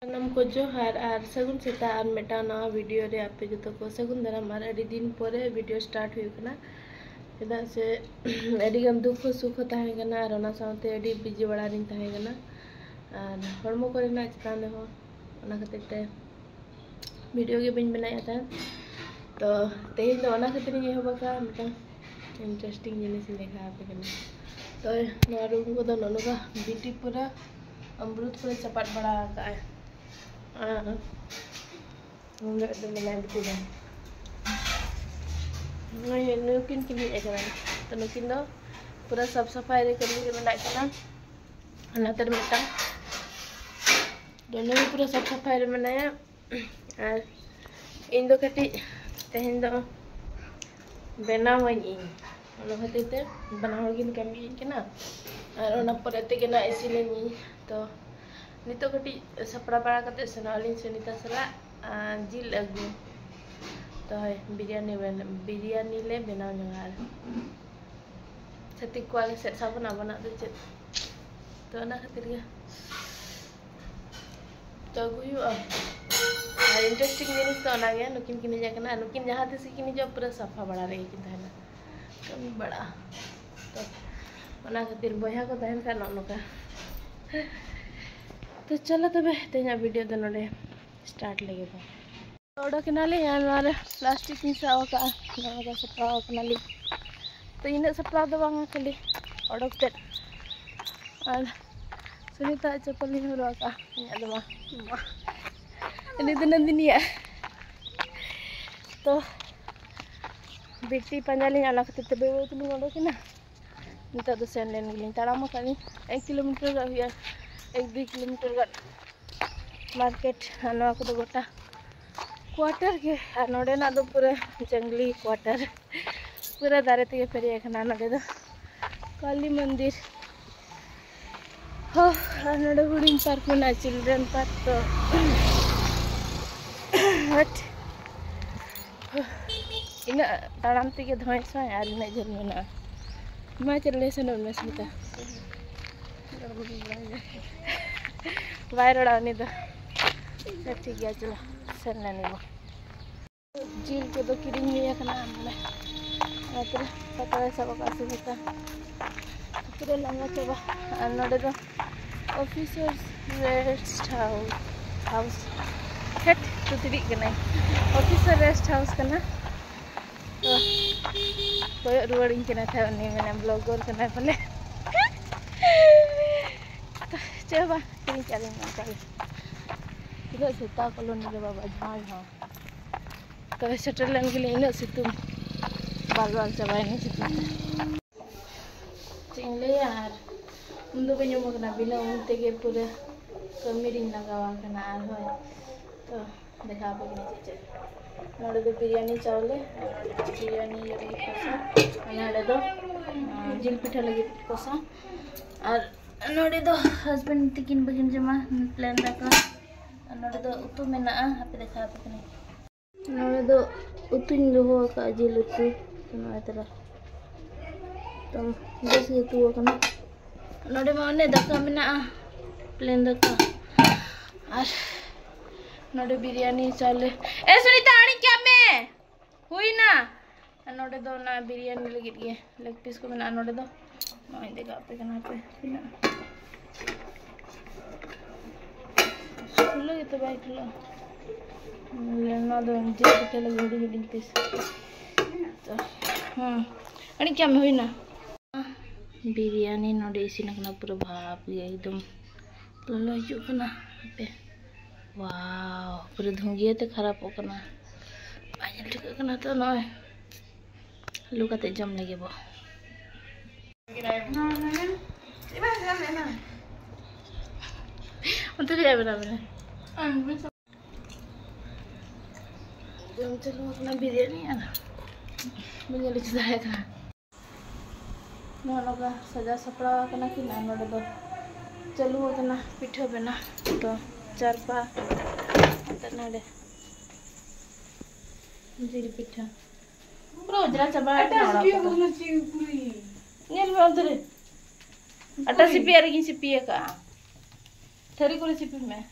नाम को जोहार और सगुन सेता और मेटा नवा वीडियो रे आपे जो को सगुन दाराम और अड़ी दिन पर वीडियो स्टार्ट हुई चेदा से अड़ी गम दुख सुख तहे गना और ओना साथे अड़ी बिजी बड़ा दिन तहे गना और हरमो करे ना चितान हो ओना खातिर ते वीडियो के बिन बनाया था तो तेज दो ओना खातिर ये होबा का मेटा इंटरेस्टिंग जिनिस देखा आपे गना तो नवा रूम को दो ननुगा बीटी पूरा अमृत पूरा चपाट बड़ा का है नुकिन किन तो नुकिन दो पूरा साफ सफाई रे कमी के मेना कना अनातर मेटा दोनों भी पूरा साफ सफाई रे मेनाया और इन दो कटी तेहन दो बनावनी ओना खातिर ते बनाव गिन कमी कना और ओना परते के ना इसिलेनी तो नितो कटी सपड़ा बड़ा कते सनालिन सुनीता सला जिल अगु तो है बिरयानी ले बनाव नगार छतिक को सेट साबना बना दे चे तो ना खातिर के तो गुयु और इंटरेस्टिंग जिनिस तो ना गया नुकिन किने जाकना नुकिन जहां तिस किने जो पूरा सफा बड़ा रही किन थाना कमी बड़ा तो ओना खातिर बया को तहन का नोका तो चलो तबे तेना वीडियो दो नोडे स्टार्ट लगे ऑर्डर कनाले यार प्लास्टिक में साव का नवा सप्लाव कनाली तो इन सप्लाव दो बांगा खाली ऑर्डर ते और सुनीता चप्पल नहीं हो रहा का इन दो ini तो नंदिनी है तो बेटी पंजाली आला खातिर तबे वो तुम ऑर्डर के ना निता तो सेन लेन गिलिन ताराम खाली 1 किलोमीटर का हुआ 1-2 किलोमीटर का मार्केट नवा को गोटा क्वार्टर के नोडे ना दो पूरा जंगली क्वार्टर पूरा दारे ते फेरी एखना नोडे दो काली मंदिर हो नोडे हुडिंग पार्क में ना चिल्ड्रन पार्क तो हट इन ताराम ते धोइस यार इन जन में मैं चले से न में स्मिता बाहर उड़ाने तो ठीक है चलो सर लेने वो झील को तो किरिंग हुई करना हमने आतर पता सब का सुनता पूरे लंगा चबा नोडे तो ऑफिसर्स रेस्ट हाउस हेट तो तिरी कना ऑफिसर रेस्ट हाउस कना तो कोई रुवाड़िंग कना था उन्हीं मैंने ब्लॉगर कना बोले चबा तीन चलें चल इधर सीता कॉलोनी रे बाबा झाड़ तो सेटल लेन के लिए इन सितुम बाल बाल चबाई नहीं सितुम चिंगले यार उन दो बनो मगना बिना उनते के पूरे कमीरिंग लगावा कना आर होय तो देखा पे के चीज नोडे दो बिरयानी चावले बिरयानी लगी कोसा नोडे दो जिल पिठा लगी कोसा और नोडे दो हस्बैंड तिकिन बगिन जमा प्लान रखा नोडे दो उतु मेना हापे देखा पे कने नोडे दो उतु हो का जिल उतु नोडे तरा तो बस उतु कना नोडे माने दका मेना प्लान दका और नोडे बिरयानी चाले ए सुनीता आनी क्या में हुई ना नोडे दो ना बिरयानी लगी के लेग पीस को मेना नोडे दो नोई देखा पे कना पे बिना खुलो ये तो भाई खुलो लेना दो जे के लगे हुडी हुडी पीस तो अनी क्या में हुई ना बिरयानी नोडे इसी नकना पूरा भाप गया एकदम लो जो कना पे वाओ पूरे धुंगिए ते खराब हो कना पानी ठीक कना तो नय लुकाते जम लगे बो untuk dia benar-benar. Jom चलो अपना बिरयानी है ना मुझे लिख दिया था नोनो का सजा सपड़ा करना कि ना नोडे दो चलू करना पिठो बना तो चारपा तो नोडे जील पिठा पूरा उजरा चबा नेल में उधर अटा सिपी आ रही सिपी का थरी को रेसिपी में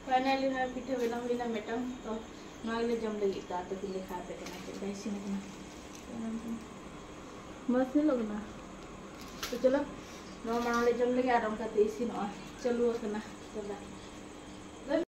फाइनली ना पिठे बना हुई ना मैडम तो नागले जम लगी ता तो पिले खा पे करना चाहिए ऐसे नहीं मस्त नहीं लगना तो चलो नो मांगले जम लगी आराम करते इसी ना चलो करना चला